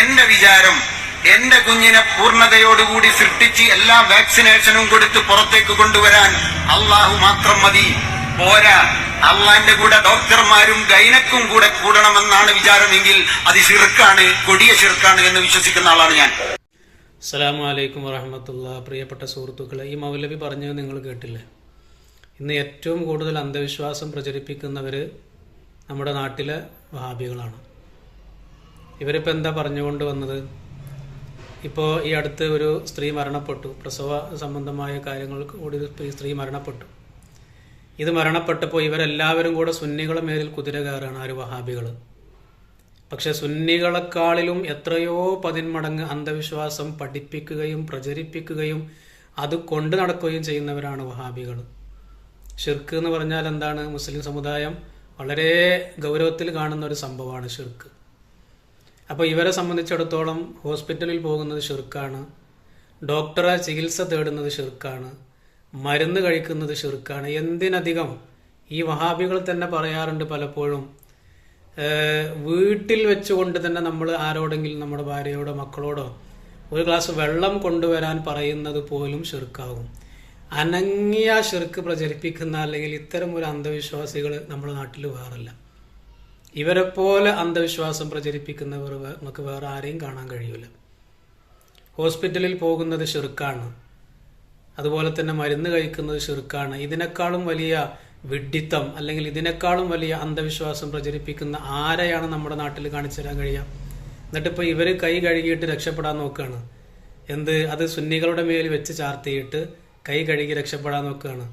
എന്റെ വിചാരം എന്റെ കുഞ്ഞിനെ പൂർണ്ണതയോടുകൂടി സൃഷ്ടിച്ച് എല്ലാ വാക്സിനേഷനും കൊടുത്ത് പുറത്തേക്ക് കൊണ്ടുവരാൻ അള്ളാഹു മാത്രം മതി, പോരാ. അള്ളാന്റെ കൂടെ ഡോക്ടർമാരും ഗൈനക്കും കൂടെ കൂടണമെന്നാണ് വിചാരമെങ്കിൽ അത് ശിർക്കാണ്, കൊടിയ ശിർക്കാണ് എന്ന് വിശ്വസിക്കുന്ന ആളാണ് ഞാൻ. അസ്സലാമു അലൈക്കും വറഹ്മത്തുള്ളാഹി. പ്രിയപ്പെട്ട സുഹൃത്തുക്കളെ, ഈ മൗലവി പറഞ്ഞത് നിങ്ങൾ കേട്ടില്ലേ? ഇന്ന് ഏറ്റവും കൂടുതൽ അന്ധവിശ്വാസം പ്രചരിപ്പിക്കുന്നവർ നമ്മുടെ നാട്ടിലെ വഹാബികളാണ്. ഇവരിപ്പോൾ എന്താ പറഞ്ഞുകൊണ്ട് വന്നത്? ഇപ്പോൾ ഈ അടുത്ത് ഒരു സ്ത്രീ മരണപ്പെട്ടു, പ്രസവ സംബന്ധമായ കാര്യങ്ങൾക്ക് കൂടി സ്ത്രീ മരണപ്പെട്ടു. ഇത് മരണപ്പെട്ടപ്പോൾ ഇവരെല്ലാവരും കൂടെ സുന്നികളെ മേലിൽ കുതിര കയറാണ്, ആര്? വഹാബികൾ. പക്ഷെ സുന്നികളെക്കാളിലും എത്രയോ 10 മടങ്ങ് അന്ധവിശ്വാസം പഠിപ്പിക്കുകയും പ്രചരിപ്പിക്കുകയും അത് കൊണ്ടു നടക്കുകയും ചെയ്യുന്നവരാണ് വഹാബികൾ. ഷിർക്ക് എന്ന് പറഞ്ഞാൽ എന്താണ്? മുസ്ലിം സമുദായം വളരെ ഗൗരവത്തിൽ കാണുന്ന ഒരു സംഭവമാണ് ഷിർക്ക്. അപ്പോൾ ഇവരെ സംബന്ധിച്ചിടത്തോളം ഹോസ്പിറ്റലിൽ പോകുന്നത് ഷിർക്കാണ്, ഡോക്ടറെ ചികിത്സ തേടുന്നത് ഷിർക്കാണ്, മരുന്ന് കഴിക്കുന്നത് ഷിർക്കാണ്. എന്തിനധികം ഈ വഹാബികൾ തന്നെ പറയാറുണ്ട് പലപ്പോഴും, വീട്ടിൽ വെച്ചുകൊണ്ട് തന്നെ നമ്മൾ ആരോടെങ്കിലും നമ്മുടെ ഭാര്യയോടോ മക്കളോടോ ഒരു ഗ്ലാസ് വെള്ളം കൊണ്ടുവരാൻ പറയുന്നത് പോലും ഷിർക്കാകും. അനങ്ങിയ ഷിർക്ക് പ്രചരിപ്പിക്കുന്ന അല്ലെങ്കിൽ ഇത്തരം ഒരു അന്ധവിശ്വാസികൾ നമ്മുടെ നാട്ടിൽ വേറല്ല. ഇവരെ പോലെ അന്ധവിശ്വാസം പ്രചരിപ്പിക്കുന്നവർ നമുക്ക് വേറെ ആരെയും കാണാൻ കഴിയൂല. ഹോസ്പിറ്റലിൽ പോകുന്നത് ഷിർക്കാണ്, അതുപോലെ തന്നെ മരുന്ന് കഴിക്കുന്നത് ഷിർക്കാണ്. ഇതിനേക്കാളും വലിയ വിഡ്ഢിത്തം അല്ലെങ്കിൽ ഇതിനേക്കാളും വലിയ അന്ധവിശ്വാസം പ്രചരിപ്പിക്കുന്ന ആരെയാണ് നമ്മുടെ നാട്ടിൽ കാണിച്ചു തരാൻ കഴിയുക? എന്നിട്ടിപ്പോൾ ഇവർ കൈ കഴുകിയിട്ട് രക്ഷപ്പെടാൻ നോക്കുകയാണ്. അത് സുന്നികളുടെ മേൽ വെച്ച് ചാർത്തിയിട്ട് കൈ കഴുകി രക്ഷപ്പെടാൻ നോക്കുകയാണ്.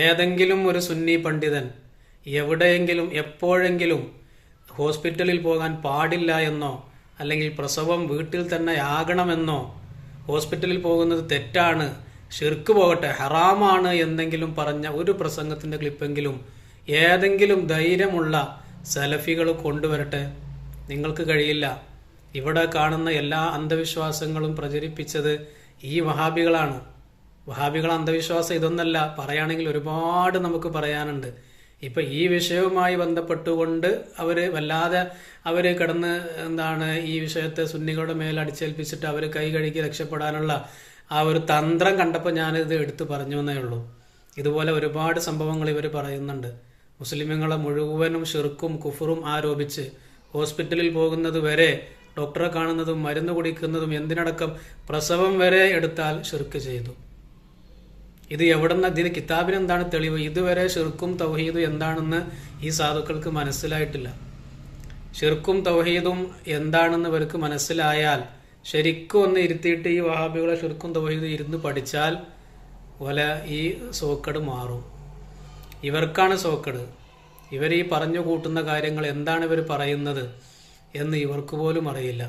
ഏതെങ്കിലും ഒരു സുന്നി പണ്ഡിതൻ എവിടെയെങ്കിലും എപ്പോഴെങ്കിലും ഹോസ്പിറ്റലിൽ പോകാൻ പാടില്ല എന്നോ അല്ലെങ്കിൽ പ്രസവം വീട്ടിൽ തന്നെ ആകണമെന്നോ ഹോസ്പിറ്റലിൽ പോകുന്നത് തെറ്റാണ്, ഷിർക്ക് പോകട്ടെ ഹറാമാണ് എന്നെങ്കിലും പറഞ്ഞ ഒരു പ്രസംഗത്തിന്റെ ക്ലിപ്പെങ്കിലും ഏതെങ്കിലും ധൈര്യമുള്ള സലഫികൾ കൊണ്ടുവരട്ടെ. നിങ്ങൾക്ക് കഴിയില്ല. ഇവിടെ കാണുന്ന എല്ലാ അന്ധവിശ്വാസങ്ങളും പ്രചരിപ്പിച്ചത് ഈ വഹാബികളാണ്. വഹാബികൾ അന്ധവിശ്വാസം ഇതൊന്നല്ല, പറയുകയാണെങ്കിൽ ഒരുപാട് നമുക്ക് പറയാനുണ്ട്. ഇപ്പൊ ഈ വിഷയവുമായി ബന്ധപ്പെട്ടുകൊണ്ട് അവര് കിടന്ന് ഈ വിഷയത്തെ സുന്നികളുടെ മേൽ അടിച്ചേൽപ്പിച്ചിട്ട് അവർ കൈ കഴുകി രക്ഷപ്പെടാനുള്ള ആ ഒരു തന്ത്രം കണ്ടപ്പോൾ ഞാനിത് എടുത്തു പറഞ്ഞു എന്നേ ഉള്ളൂ. ഇതുപോലെ ഒരുപാട് സംഭവങ്ങൾ ഇവർ പറയുന്നുണ്ട്. മുസ്ലിമുകളെ മുഴുവനും ഷിർക്കും കുഫറും ആരോപിച്ച് ഹോസ്പിറ്റലിൽ പോകുന്നത് വരെ, ഡോക്ടറെ കാണുന്നതും മരുന്ന് കുടിക്കുന്നതും എന്തിനടക്കം പ്രസവം വരെ എടുത്താൽ ഷിർക്ക് ചെയ്തു. ഇത് എവിടെന്ന്? ഇതിന് കിതാബിന് എന്താണ് തെളിവ്? ഇതുവരെ ഷിർക്കും തൗഹീദും എന്താണെന്ന് ഈ സാധുക്കൾക്ക് മനസ്സിലായിട്ടില്ല. ഷിർക്കും തൗഹീദും എന്താണെന്ന് ഇവർക്ക് മനസ്സിലായാൽ ശരിക്കും ഒന്ന് ഇരുത്തിയിട്ട് ഈ വഹാബികളെ ഷിർക്കും തൗഹീദും ഇരുന്ന് പഠിച്ചാൽ ഈ സോക്കട് മാറും. ഇവർക്കാണ് സോക്കട്. ഇവർ ഈ പറഞ്ഞു കൂട്ടുന്ന കാര്യങ്ങൾ എന്താണ് ഇവർ പറയുന്നത് എന്ന് ഇവർക്ക് പോലും അറിയില്ല.